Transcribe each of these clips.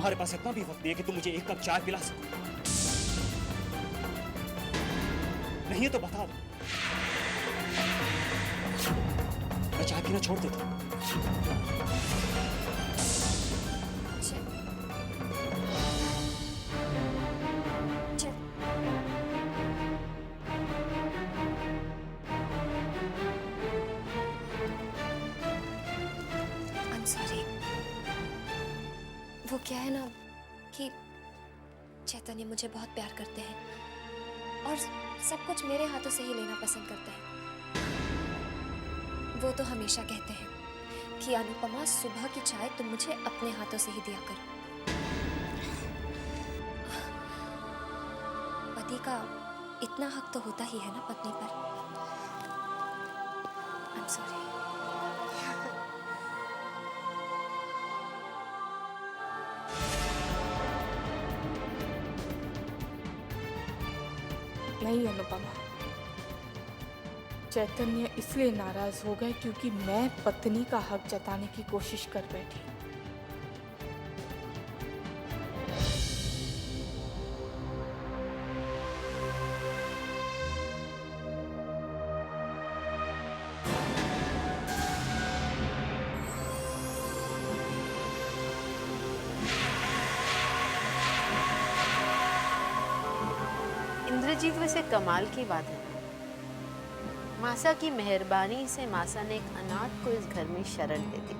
तुम्हारे पास इतना भी वक्त नहीं है कि तुम मुझे एक कप चाय पिला सको? नहीं है तो बता दो, मैं चाय पीना छोड़ देता हूं। वो क्या है ना कि चैतन्य मुझे बहुत प्यार करते हैं और सब कुछ मेरे हाथों से ही लेना पसंद करते हैं। वो तो हमेशा कहते हैं कि अनुपमा, सुबह की चाय तुम मुझे अपने हाथों से ही दिया करो। पति का इतना हक तो होता ही है ना पत्नी पर। I am sorry. नहीं अनुपमा, चैतन्य इसलिए नाराज हो गए क्योंकि मैं पत्नी का हक जताने की कोशिश कर बैठी। इंद्रजीत, वैसे कमाल की बात है, मासा की मेहरबानी से मासा ने एक अनाथ को इस घर में शरण दे दी।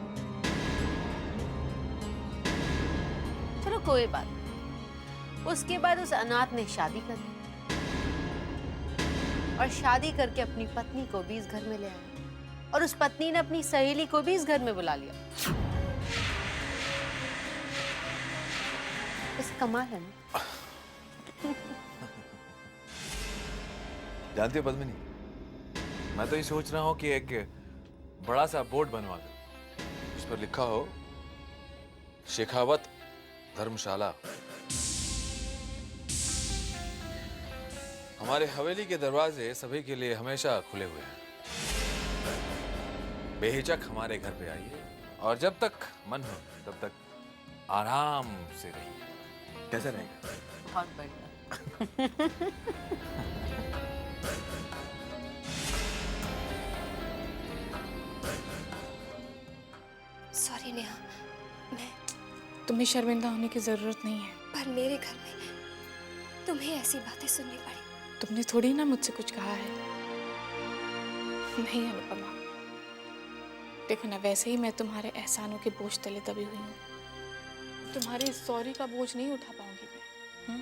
चलो कोई बात नहीं। उसके बाद उस अनाथ ने शादी कर ली और शादी करके अपनी पत्नी को भी इस घर में ले आया और उस पत्नी ने अपनी सहेली को भी इस घर में बुला लिया। इस कमाल है ना। जानती हो पद्मिनी, मैं तो ये सोच रहा हूँ कि एक बड़ा सा बोर्ड बनवा दूं, उस पर लिखा हो शेखावत धर्मशाला। हमारे हवेली के दरवाजे सभी के लिए हमेशा खुले हुए हैं। बेहिचक हमारे घर पे आइए और जब तक मन हो तब तक आराम से रहिए। कैसा रहेगा? बहुत बढ़िया। सॉरी नेहा, तुम्हें शर्मिंदा होने की जरूरत नहीं है। पर मेरे घर में तुम्हें ऐसी बातें सुननी पड़ी। तुमने थोड़ी ना मुझसे कुछ कहा है। नहीं अनुपमा, देखो ना, वैसे ही मैं तुम्हारे एहसानों के बोझ तले दबी हुई हूँ। तुम्हारे सॉरी का बोझ नहीं उठा पाऊंगी मैं।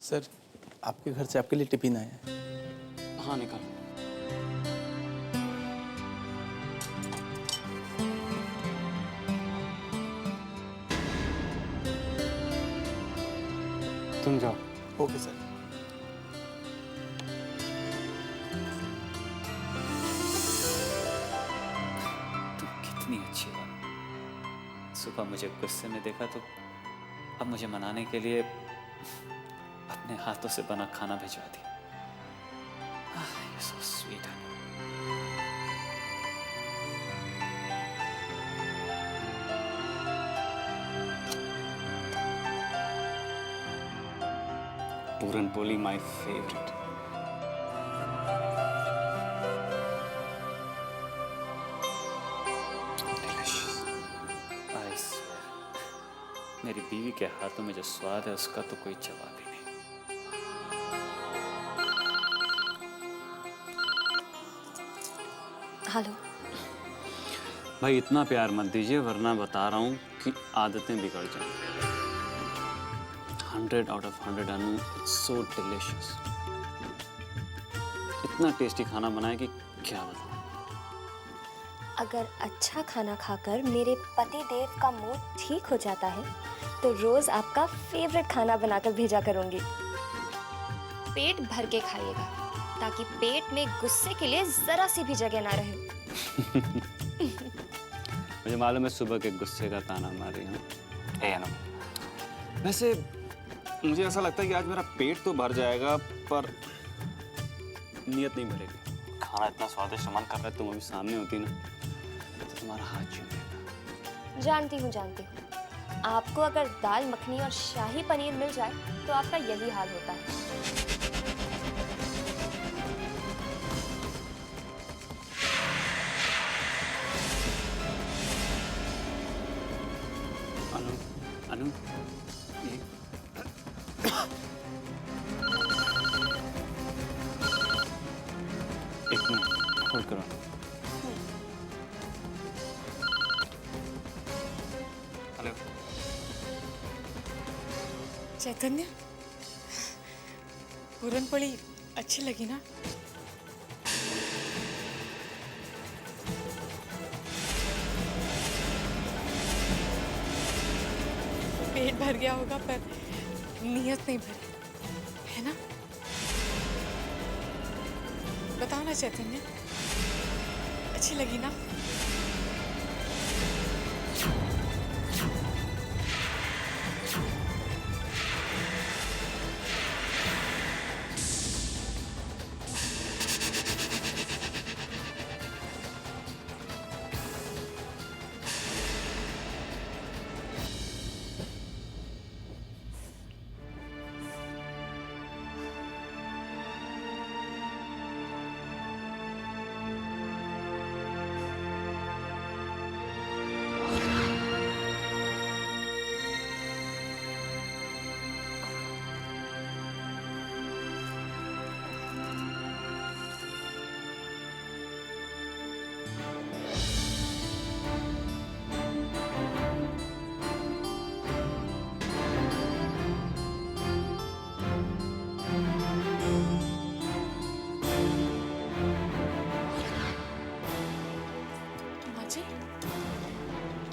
सर, आपके घर से आपके लिए टिफिन आया है। हाँ निकाल। तुम जाओ। Okay sir. तुम कितनी अच्छी हो। सुबह मुझे गुस्से में देखा तो अब मुझे मनाने के लिए अपने हाथों से बना खाना भिजवा दिया। You're so sweet, honey. Puran poli my favourite. I swear, मेरी बीवी के हाथों में जो स्वाद है उसका तो कोई जवाब ही नहीं। हेलो। भाई इतना प्यार मत दीजिए वरना बता रहा हूँ कि आदतें बिगड़ जाएंगी। 100 out of 100 Anu, it's so delicious। इतना टेस्टी खाना बनाए कि क्या बताऊँ। अगर अच्छा खाना खाकर मेरे पति देव का मूड ठीक हो जाता है तो रोज आपका फेवरेट खाना बनाकर भेजा करूंगी। पेट भर के खाइएगा ताकि पेट में गुस्से के लिए जरा सी भी जगह ना रहे। मुझे मालूम है सुबह के गुस्से का ताना मार रही हूँ। वैसे मुझे ऐसा लगता है कि आज मेरा पेट तो भर जाएगा पर नीयत नहीं भरेगी। खाना इतना स्वादिष्ट मन कर रहा है, तुम अभी सामने होती ना तो तुम्हारा हाथ चूम लेता। जानती हूँ आपको अगर दाल मखनी और शाही पनीर मिल जाए तो आपका यही हाल होता है। अनु, अनु, ये एक मिनट होल्ड करो। हेलो, चैतन्य, पूरनपोली अच्छी लगी ना? पेट भर गया होगा पर नीयत नहीं भरी, है ना? बताओ ना चैतन्य, अच्छी लगी ना?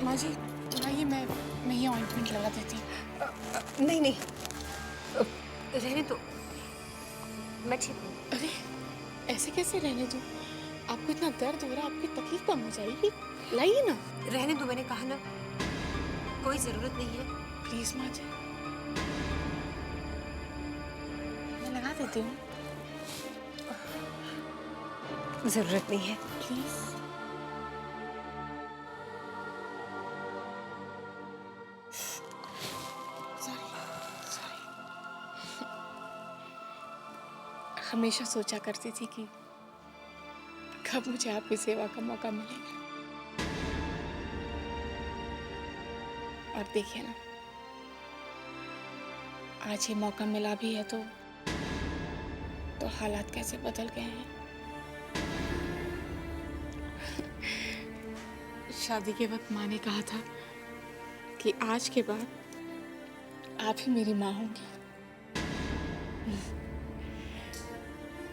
माँ जी, आइए मैं ये ऑइंटमेंट लगा देती हूँ। नहीं नहीं, रहने दो, मैं ठीक हूँ। अरे ऐसे कैसे रहने दूँ? आपको इतना दर्द हो रहा है, आपकी तकलीफ कम हो जाएगी, लाइए ना। रहने दो, मैंने कहा ना, कोई जरूरत नहीं है। प्लीज माँ जी, मैं लगा देती हूँ। जरूरत नहीं है, प्लीज। हमेशा सोचा करती थी कि कब मुझे आपकी सेवा का मौका मिलेगा, और देखिए ना, आज ये मौका मिला भी है तो हालात कैसे बदल गए हैं। शादी के वक्त माँ ने कहा था कि आज के बाद आप ही मेरी माँ होंगी।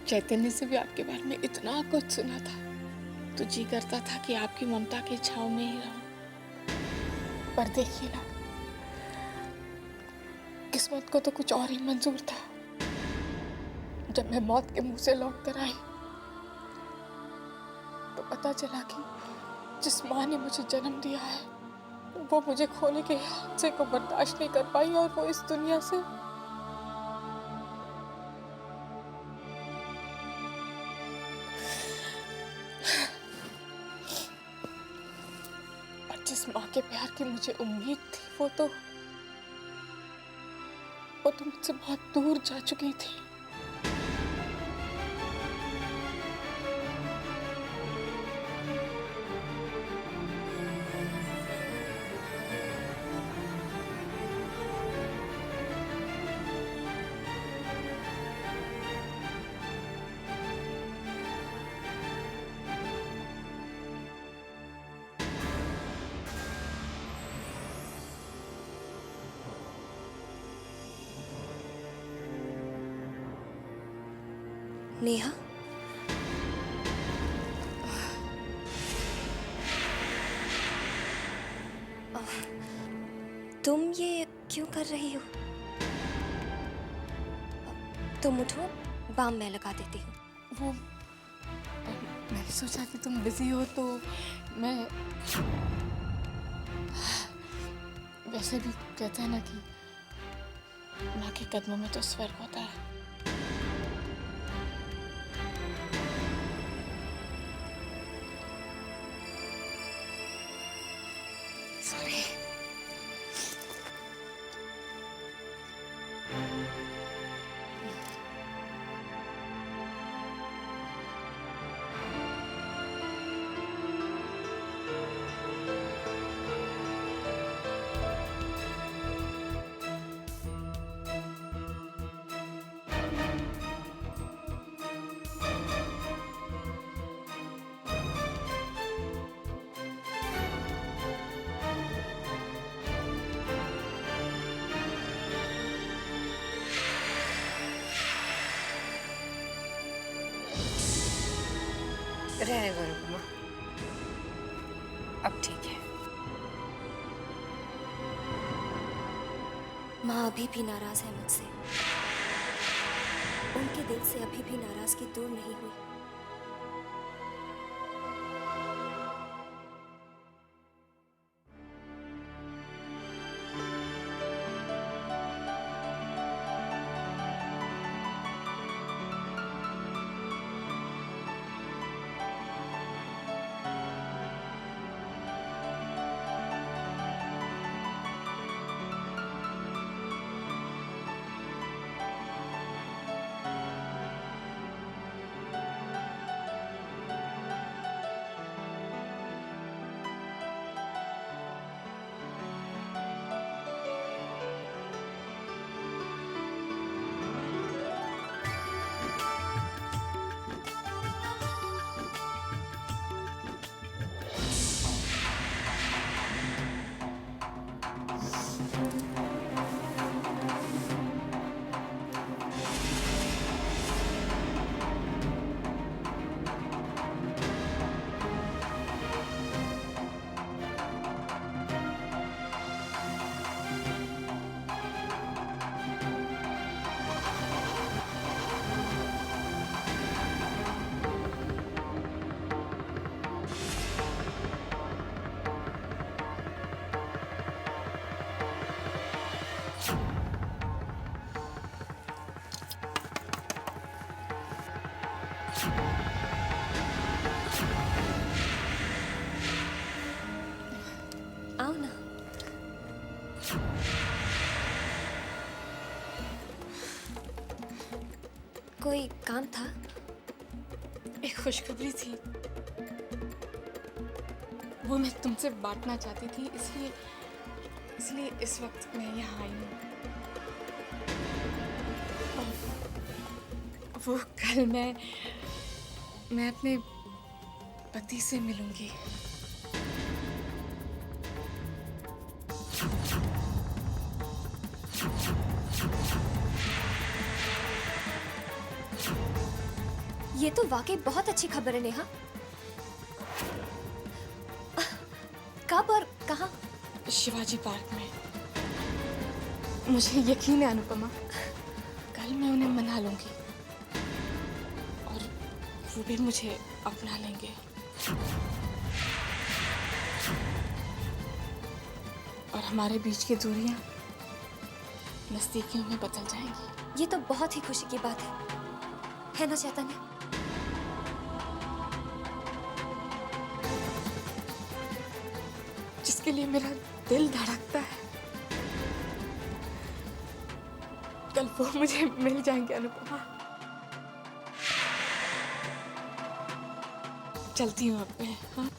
चैतन्य से भी आपके बारे में इतना कुछ सुना था तो जी करता था कि आपकी ममता की छांव में ही रहूं, पर देखिए ना, किस्मत को तो कुछ और ही मंजूर था। जब मैं मौत के मुंह से लौट कर आई तो पता चला कि जिस माँ ने मुझे जन्म दिया है वो मुझे खोने के हादसे को बर्दाश्त नहीं कर पाई और वो इस दुनिया से जिस माँ के प्यार की मुझे उम्मीद थी वो तो मुझसे बहुत दूर जा चुकी थी। नेहा, तुम ये क्यों कर रही हो? तुम उठो, बाम मैं लगा देती हूँ। वो मैंने सोचा कि तुम बिजी हो तो मैं, वैसे भी कहते हैं ना कि माँ के कदमों में तो स्वर्ग होता है। सॉरी। रहने दो अनुपमा, अब ठीक है। माँ अभी भी नाराज है मुझसे। उनके दिल से अभी भी नाराजगी दूर नहीं हुई। आओ ना। कोई काम था? एक खुशखबरी थी, वो मैं तुमसे बांटना चाहती थी, इसलिए इस वक्त मैं यहाँ आई हूँ। वो कल मैं अपने पति से मिलूंगी। ये तो वाकई बहुत अच्छी खबर है नेहा। कब और कहाँ? शिवाजी पार्क में। मुझे यकीन है अनुपमा, कल मैं उन्हें मना लूंगी और वो भी मुझे अपना लेंगे। और हमारे बीच की दूरियां नजदीकियों में बदल जाएंगी। ये तो बहुत ही खुशी की बात है ना चैतन्य? जिसके लिए मेरा दिल धड़कता है, कल वो मुझे मिल जाएंगे अनुपमा। चलती हूँ अब मैं। हाँ?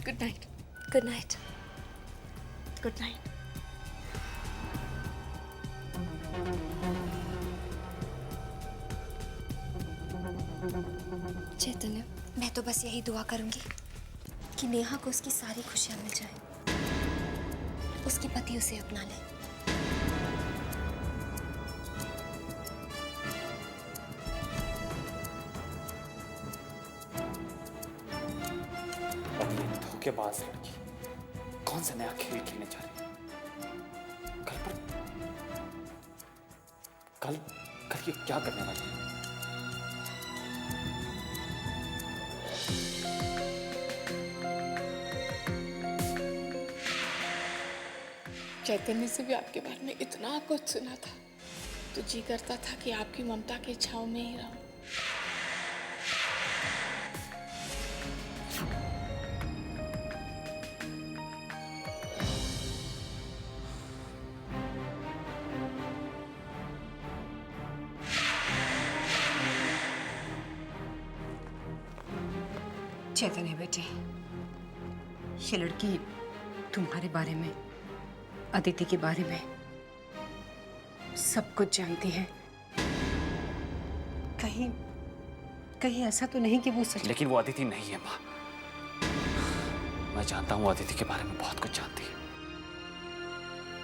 Good night. Good night. Good night. Chaitanya, मैं तो बस यही दुआ करूंगी कि नेहा को उसकी सारी खुशियां मिल जाए, उसके पति उसे अपना ले। और ये धोखेबाज लड़की कौन सा नया खेल खेलने जा रही है? कल ये क्या करने वाली है? चैतन्य से भी आपके बारे में इतना कुछ सुना था, तो जी करता था कि आपकी ममता के छांव में ही रहूं। चैतन्य बेटे, ये लड़की तुम्हारे बारे में, अदिति के बारे में सब कुछ जानती है। कहीं कहीं ऐसा तो नहीं कि वो सच। लेकिन वो अदिति नहीं है माँ। मैं जानता हूँ अदिति के बारे में बहुत कुछ जानती है।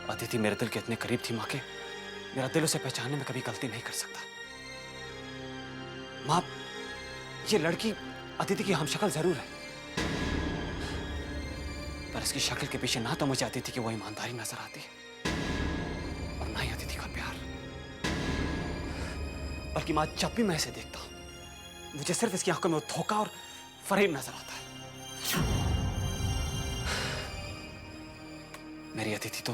अदिति मेरे दिल के इतने करीब थी माँ के, मेरा दिल उसे पहचानने में कभी गलती नहीं कर सकता। माँ, ये लड़की अदिति की हमशक्ल जरूर है, पर इसकी शक्ल के पीछे ना तो मुझे अदिति की वो ईमानदारी नजर आती है और ना ही अदिति का प्यार। बल्कि माँ, जब भी मैं इसे देखता हूं, मुझे सिर्फ इसकी आंखों में वो धोखा और फरेब नजर आता है। मेरी अदिति तो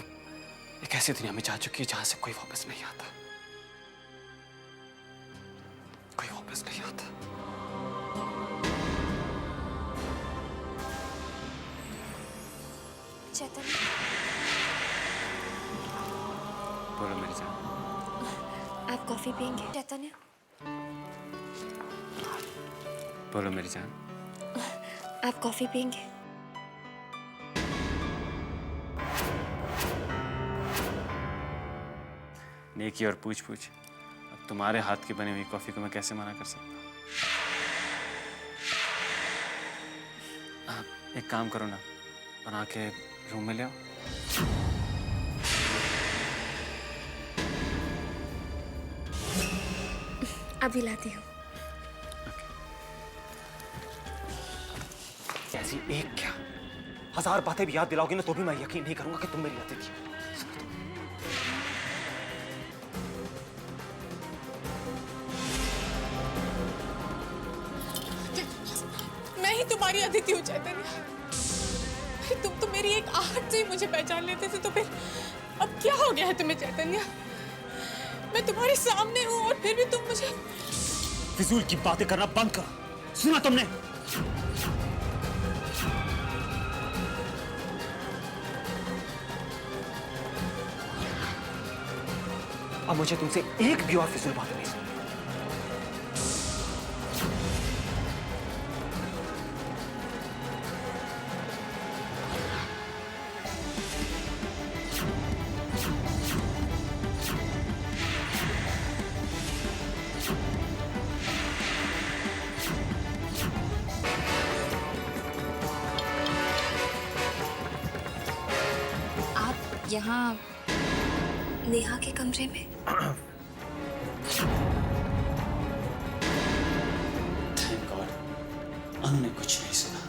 एक ऐसी दुनिया में जा चुकी है जहां से कोई वापस नहीं आता, कोई वापस नहीं आता। चैतन्य, बोलो मेरी जान। आप कॉफी पियेंगे? चैतन्य, बोलो मेरी जान। आप कॉफी पियेंगे? नेकी और पूछ पूछ, अब तुम्हारे हाथ की बनी हुई कॉफी को मैं कैसे मना कर सकता? आप एक काम करो ना, बना के रूम में ले आओ। अभी लाती हूँ। ऐसी एक क्या, 1000 बातें भी याद दिलाओगी ना तो भी मैं यकीन नहीं करूंगा कि तुम मेरी अतिथि हो। मैं ही तुम्हारी अतिथि हूँ चैतन्य। अरे तुम तो मेरी एक आहट से ही मुझे पहचान लेते थे, तो फिर अब क्या हो गया है तुम्हें चैतन्य? मैं तुम्हारे सामने हूँ और फिर भी तुम मुझे। फिजूल की बातें करना बंद करो। सुना तुमने? अब मुझे तुमसे एक भी और फिजूल बात नहीं सुननी। आप यहाँ नेहा के कमरे में? थैंक गॉड, अनु ने कुछ नहीं सुना।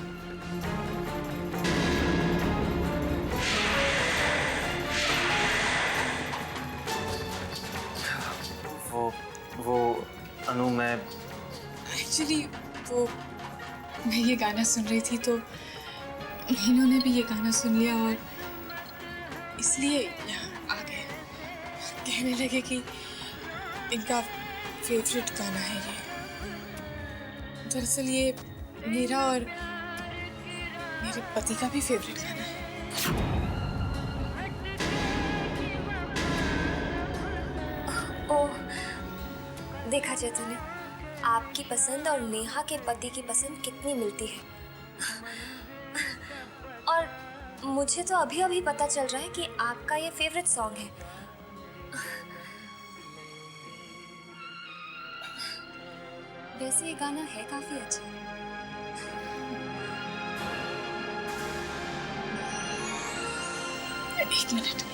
वो अनु, मैं एक्चुअली वो मैं ये गाना सुन रही थी तो इन्होंने भी ये गाना सुन लिया और इसलिए यहाँ आ गए। कहने लगे कि इनका फेवरेट गाना है ये। दरअसल ये मेरा और मेरे पति का भी फेवरेट गाना है। ओह, देखा चैतन्य, आपकी पसंद और नेहा के पति की पसंद कितनी मिलती है। और मुझे तो अभी अभी पता चल रहा है कि आपका ये फेवरेट सॉन्ग है। वैसे ये गाना है काफी अच्छा। एक मिनट।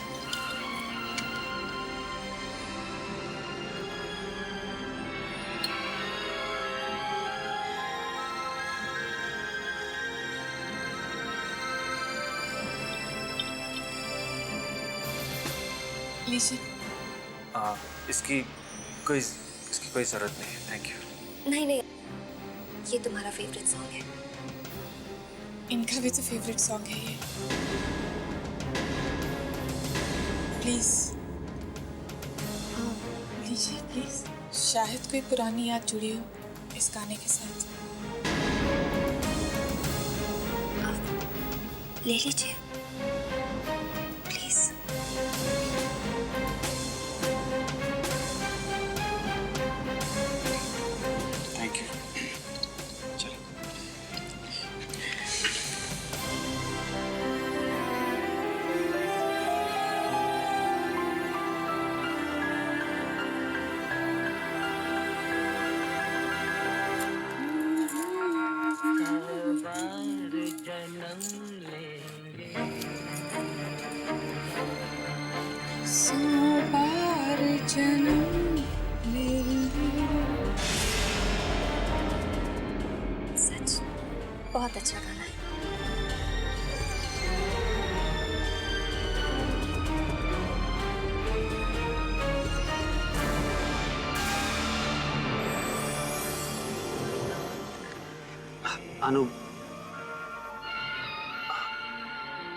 लीजिए। इसकी कोई जरूरत नहीं है, थैंक यू। नहीं नहीं, ये तुम्हारा फेवरेट सॉन्ग है। इनका भी तो फेवरेट सॉन्ग है ये। प्लीज लीजिए प्लीज, शायद कोई पुरानी याद जुड़ी हो इस गाने के साथ। ले लीजिए प्लीज। Thank you. चलो। सौ बार जन्म लेंगे। सच बहुत अच्छा गाना है। अनु,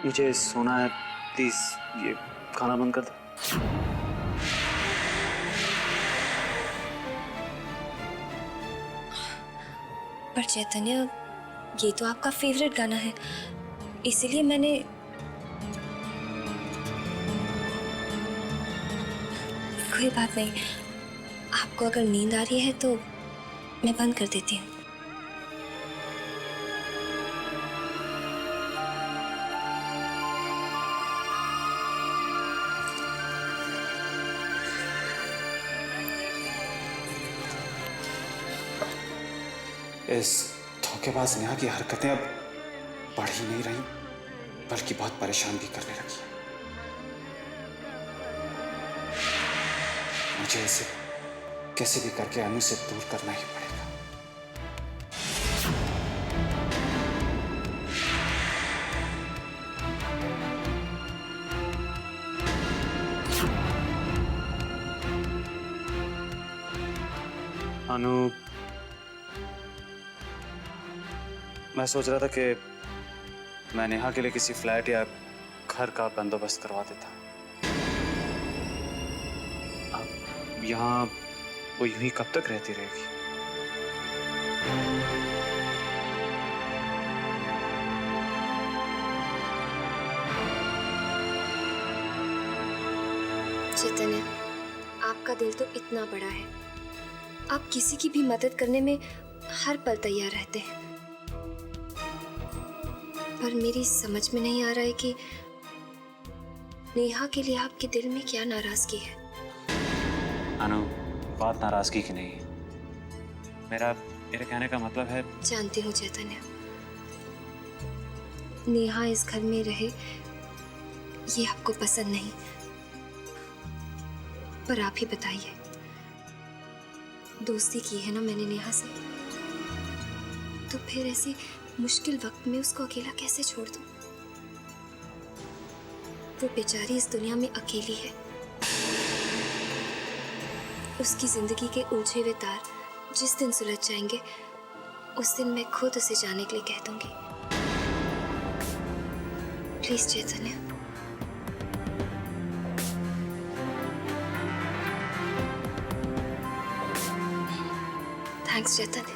मुझे सोना है, प्लीज ये खाना बंद कर दो। पर चैतन्य, ये तो आपका फेवरेट गाना है, इसीलिए मैंने। कोई बात नहीं, आपको अगर नींद आ रही है तो मैं बंद कर देती हूँ। इस धोखेबाज नेहा की हरकतें अब बढ़ ही नहीं रही, बल्कि बहुत परेशान भी करने लगी है। मुझे इसे कैसे भी करके अनु से दूर करना ही पड़ेगा। अनु, मैं सोच रहा था कि मैं नेहा के लिए किसी फ्लैट या घर का बंदोबस्त करवा देता। अब यहाँ वो यूं ही कब तक रहती रहेगी? चैतन्य, आपका दिल तो इतना बड़ा है, आप किसी की भी मदद करने में हर पल तैयार रहते हैं। पर मेरी समझ में नहीं आ रहा है कि नेहा के लिए आपके दिल में क्या नाराजगी है। अनु, बात नाराजगी की नहीं है। मेरे कहने का मतलब है। जानती हूँ चैतन्य, नेहा इस घर में रहे ये आपको पसंद नहीं, पर आप ही बताइए, दोस्ती की है ना मैंने नेहा से, तो फिर ऐसे मुश्किल वक्त में उसको अकेला कैसे छोड़ दूं? वो बेचारी इस दुनिया में अकेली है। उसकी जिंदगी के उलझे हुए तार जिस दिन सुलझ जाएंगे, उस दिन मैं खुद उसे जाने के लिए कह दूंगी। Please Chaitanya. थैंक्स चैतन्य।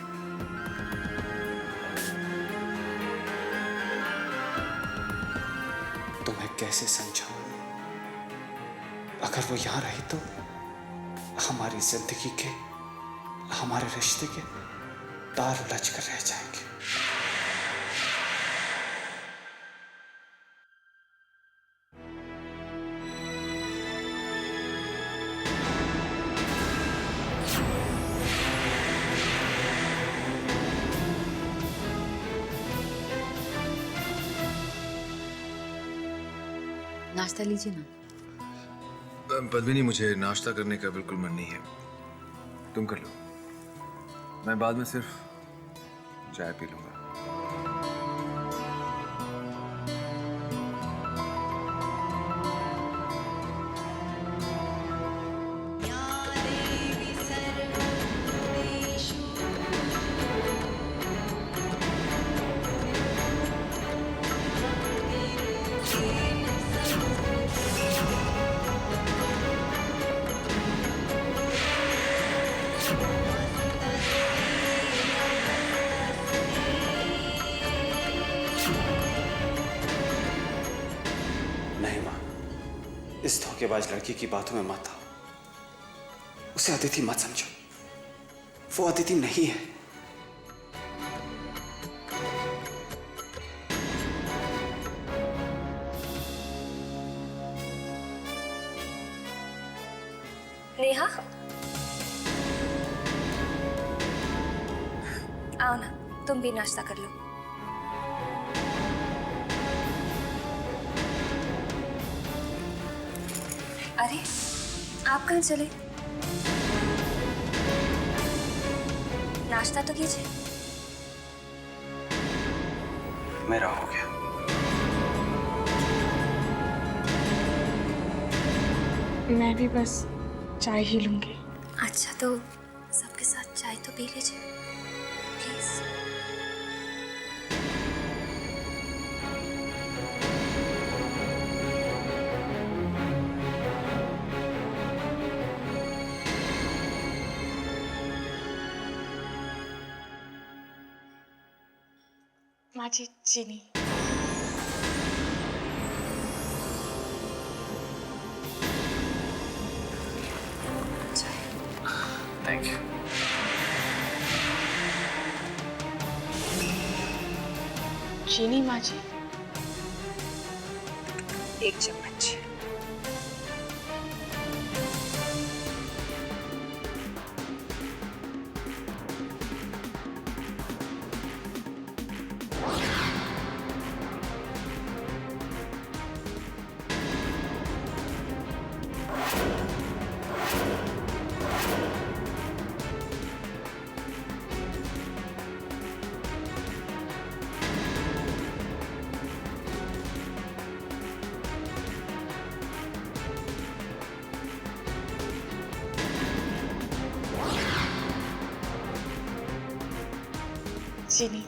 तुम्हें कैसे समझाऊं? अगर वो यहाँ रही तो हमारी जिंदगी के, हमारे रिश्ते के तार उलझ कर रह जाएंगे। नाश्ता लीजिए ना। पद्मिनी, मुझे नाश्ता करने का बिल्कुल मन नहीं है, तुम कर लो। मैं बाद में सिर्फ चाय पी लूंगा। इस धोखेबाज लड़की की बातों में मत आओ। उसे अदिति मत समझो, वो अदिति नहीं है। नेहा, आओ ना, तुम भी नाश्ता कर लो। अरे, आप कहाँ चले? नाश्ता तो कीजिए। मेरा हो गया। मैं भी बस चाय ही लूंगी। अच्छा, तो सबके साथ चाय तो पी लीजिए प्लीज। माँ जी, चीनी। Thank you. चीनी माँ जी। 1 चम्मच। चीनी।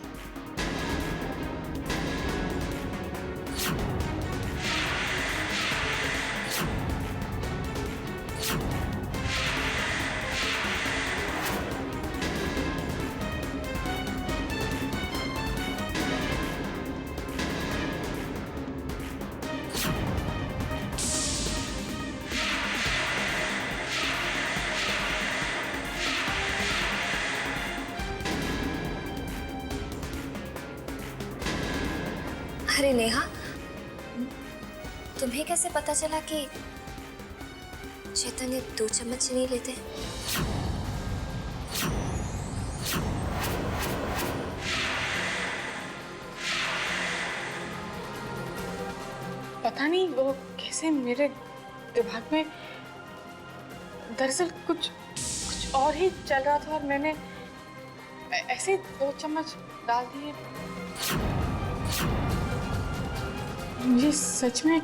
अरे नेहा, तुम्हें कैसे पता चला कि चैतन्य 2 चम्मच चीनी लेते हैं? पता नहीं वो कैसे मेरे दिमाग में दरअसल कुछ और ही चल रहा था और मैंने ऐसे 2 चम्मच डाल दिए। मुझे सच में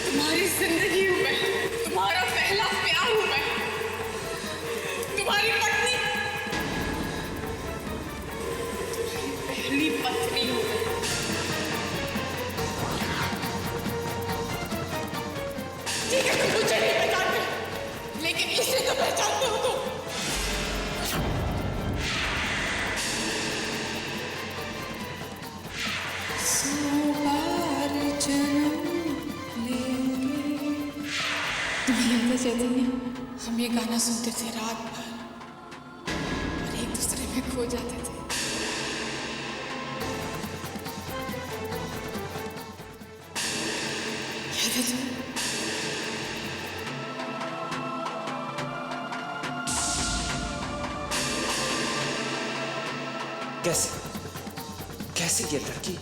तुम्हारी जिंदगी हूं मैं, तुम्हारा पहला प्यार हूं मैं, तुम्हारी पत्नी, तुम्हारी पहली पत्नी हूं मैं। ठीक है, तुम मुझे नहीं पहचानते, लेकिन इसे तो पहचानते हो तुम। तुम्हें याद है चैतन्य, हम ये गाना सुनते थे रात भर और एक दूसरे में खो जाते थे। याद है तुम्हें? कैसे कैसे ये लड़की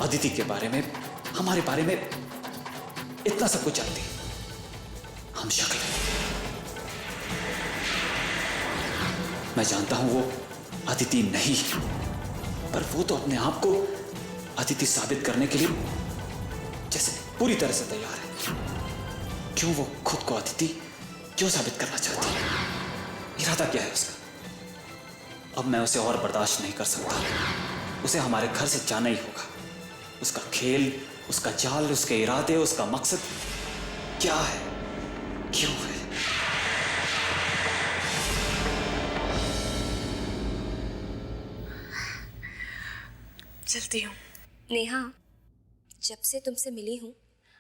अदिति के बारे में, हमारे बारे में इतना सब कुछ जानती है? हम शक्ल मैं जानता हूं वो अदिति नहीं, पर वो तो अपने आप को अदिति साबित करने के लिए जैसे पूरी तरह से तैयार है। क्यों वो खुद को अदिति क्यों साबित करना चाहती है? इरादा क्या है उसका? अब मैं उसे और बर्दाश्त नहीं कर सकता। उसे हमारे घर से जाना ही होगा। उसका खेल, उसका चाल, उसके इरादे, उसका मकसद क्या है, क्यों है? चलती हूँ। नेहा, जब से तुमसे मिली हूँ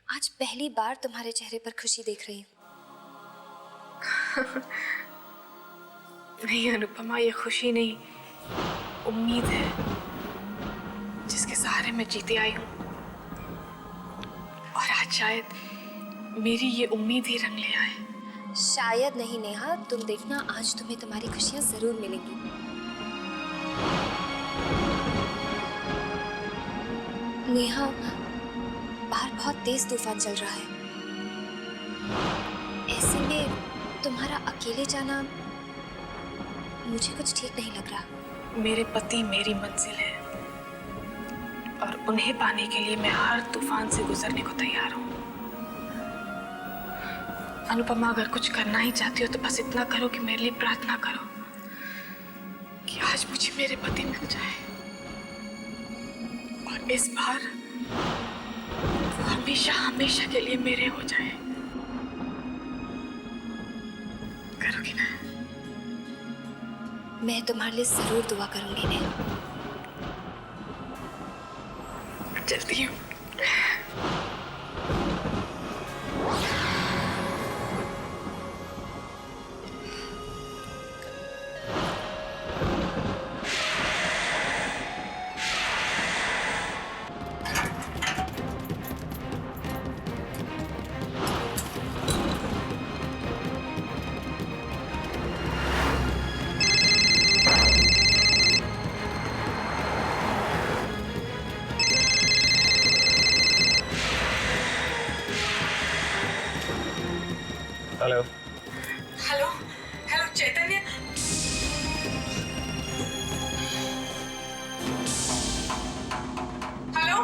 आज पहली बार तुम्हारे चेहरे पर खुशी देख रही हूँ। नहीं अनुपमा, ये खुशी नहीं, उम्मीद है जिसके सहारे मैं जीती आई हूँ। और आज शायद मेरी ये उम्मीद ही रंग ले आए। शायद नहीं नेहा, तुम देखना आज तुम्हें तुम्हारी खुशियाँ जरूर मिलेंगी। नेहा, बाहर बहुत तेज तूफान चल रहा है। ऐसे में तुम्हारा अकेले जाना मुझे कुछ ठीक नहीं लग रहा। मेरे पति मेरी मंजिल है और उन्हें पाने के लिए मैं हर तूफान से गुजरने को तैयार हूँ। अनुपमा, अगर कुछ करना ही चाहती हो तो बस इतना करो कि मेरे लिए प्रार्थना करो कि आज मुझे मेरे पति मिल जाए और इस बार वो हमेशा हमेशा के लिए मेरे हो जाए। करोगी ना? मैं तुम्हारे लिए जरूर दुआ करूंगी नेहा। चलती हूँ। हेलो। हेलो हेलो चैतन्य। हेलो।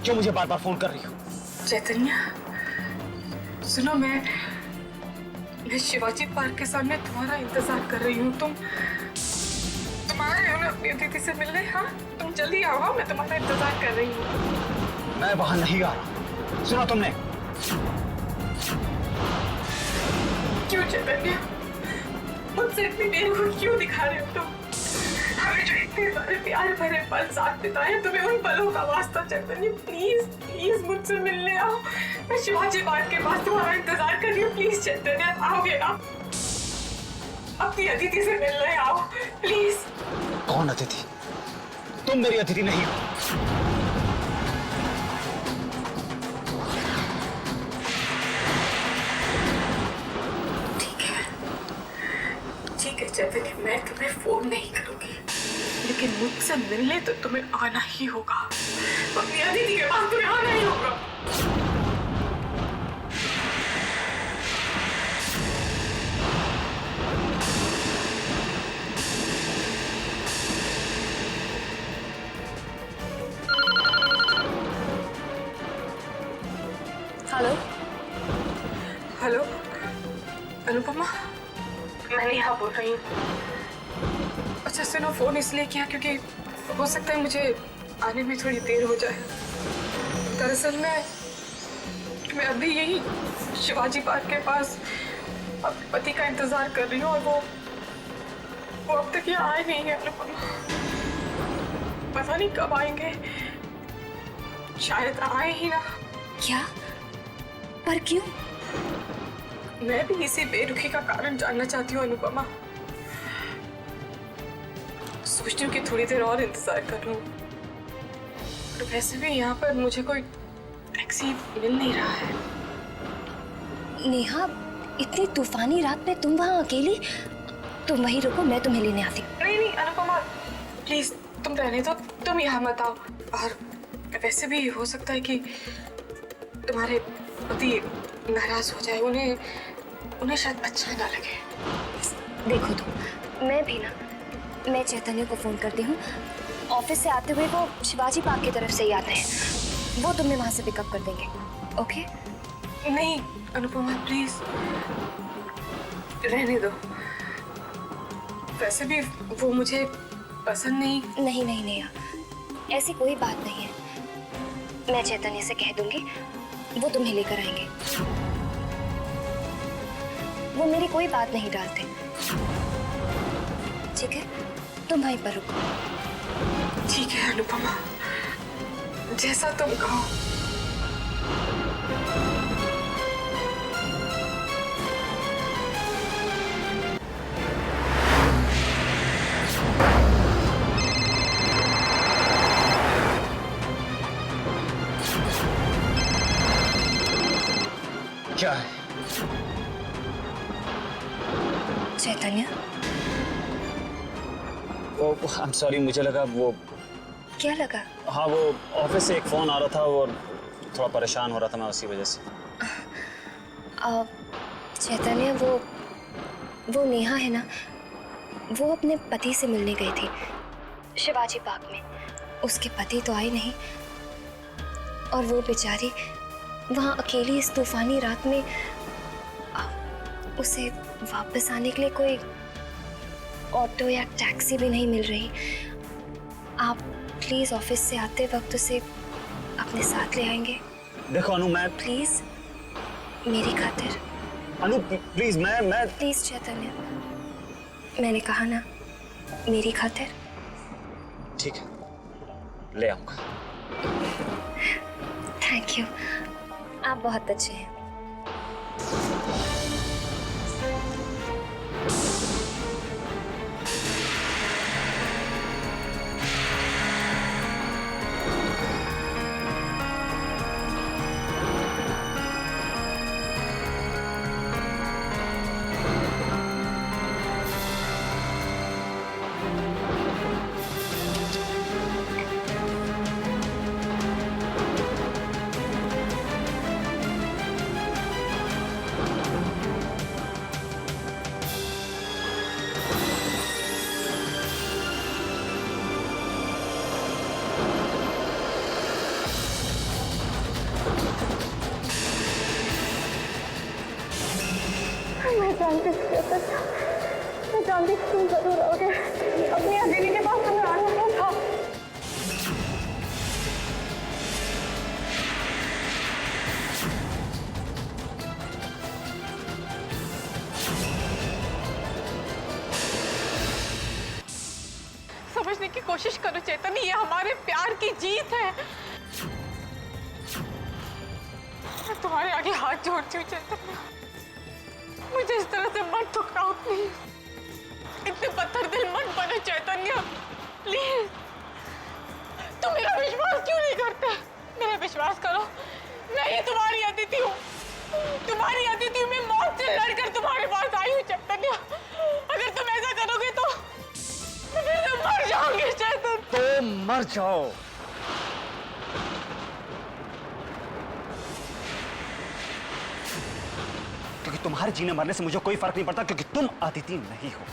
क्यों मुझे बार बार फोन कर रही हो? चैतन्य, सुनो, मैं शिवाजी पार्क के सामने तुम्हारा इंतजार कर रही हूँ। तुम आ रहे हो ना अपनी अतिथि से मिलने? हाँ, तुम जल्दी आओ। हाँ, मैं तुम्हारा इंतजार कर रही हूँ। मैं वहां नहीं आ रहा। सुना तुमने? क्यों चैतन्य, मुझसे इतनी बेरुखी क्यों दिखा रहे हो तुम? हमें जो इतने सारे प्यार भरे पल साथ बिताए, तुम्हें उन पलों का वास्ता चैतन्य, प्लीज प्लीज मुझसे मिलने आओ। मैं शिवाजी पार्क के पास तुम्हारा इंतजार कर रही हूँ। प्लीज चैतन्य, आओगे ना? अपनी अतिथि से मिलने आओ प्लीज। कौन अतिथि? तुम मेरी अतिथि नहीं हो। ठीक है चैतन्य, मैं तुम्हें फोन नहीं करूंगी, लेकिन मुझसे मिलने तो तुम्हें आना ही होगा। अपनी अदिति के पास तुम्हें आना ही होगा। हेलो। हेलो अनुपमा, मैं नेहा बोल रही हूँ। अच्छा सुनो, फोन इसलिए किया क्योंकि हो सकता है मुझे आने में थोड़ी देर हो जाए। दरअसल मैं अभी यही शिवाजी पार्क के पास अपने पति का इंतजार कर रही हूँ और वो अब तक यहाँ आए नहीं है अनुपमा। पता नहीं कब आएंगे, शायद आए ही ना। क्या? पर क्यों? मैं भी इसी बेरुखी का कारण जानना चाहती हूँ अनुपमा। सोचती हूँ कि थोड़ी देर और इंतजार कर लूँ, वैसे भी यहाँ पर मुझे कोई टैक्सी मिल नहीं रहा है। नेहा, इतनी तूफानी रात में तुम वहाँ अकेली? तुम वहीं रुको, मैं तुम्हें लेने आती हूँ। नहीं नहीं अनुपमा, प्लीज तुम रहने दो, तुम यहाँ मत आओ। और वैसे भी हो सकता है कि तुम्हारे पति नाराज हो जाए, उन्हें शायद अच्छा ना लगे। देखो तुम, मैं चैतन्य को फोन करती हूँ। ऑफिस से आते हुए वो शिवाजी पार्क की तरफ से ही आते हैं, वो तुम्हें वहां से पिकअप कर देंगे। ओके? नहीं अनुपमा प्लीज रहने दो, वैसे भी वो मुझे पसंद नहीं। नहीं नहीं नेहा, ऐसी कोई बात नहीं है। मैं चैतन्य से कह दूंगी, वो तुम्हें लेकर आएंगे। वो मेरी कोई बात नहीं टालते। ठीक है, तुम वहीं पर रुको। ठीक है अनुपमा, जैसा तुम कहो। क्या है? चैतन्य, वो आई एम सॉरी, मुझे लगा वो। क्या लगा? हाँ, वो ऑफिस से एक फोन आ रहा था और थोड़ा परेशान हो रहा था मैं उसी वजह से। चैतन्य, वो नेहा है ना, वो अपने पति से मिलने गई थी शिवाजी पार्क में। उसके पति तो आए नहीं और वो बेचारी वहाँ अकेली इस तूफानी रात में। उसे वापस आने के लिए कोई ऑटो या टैक्सी भी नहीं मिल रही। आप प्लीज ऑफिस से आते वक्त उसे अपने साथ ले आएंगे? देखो अनु, मैं प्लीज, मेरी खातिर। अनु प्लीज, मैं प्लीज चैतन्य, मैंने कहा ना, मेरी खातिर। ठीक है, ले आऊंगा। थैंक यू, आप बहुत अच्छे हैं। मैं जानती थी तुम जरूर आओगे। अपनी अदिति के पास तुम्हें आना क्या था? समझने की कोशिश करो चैतन्य, ये हमारे प्यार की जीत है। मैं तुम्हारे आगे हाथ जोड़ती हूँ चैतन्य, मुझे इस तरह से मत ठुकराओ प्लीज। इतने पत्थर दिल मत बनो चैतन्य, प्लीज। तुम मेरा विश्वास क्यों नहीं करते? मेरा विश्वास करो, मैं ही तुम्हारी अदिति हूँ। तुम्हारी अदिति मैं मौत से लड़कर तुम्हारे पास आई हूँ चैतन्य। अगर तुम ऐसा करोगे तो फिर तुम मर जाओगे चैतन्य। तो मर जाओ। क्योंकि तुम्हारे जीने मरने से मुझे कोई फर्क नहीं पड़ता, क्योंकि तुम अदिति नहीं हो।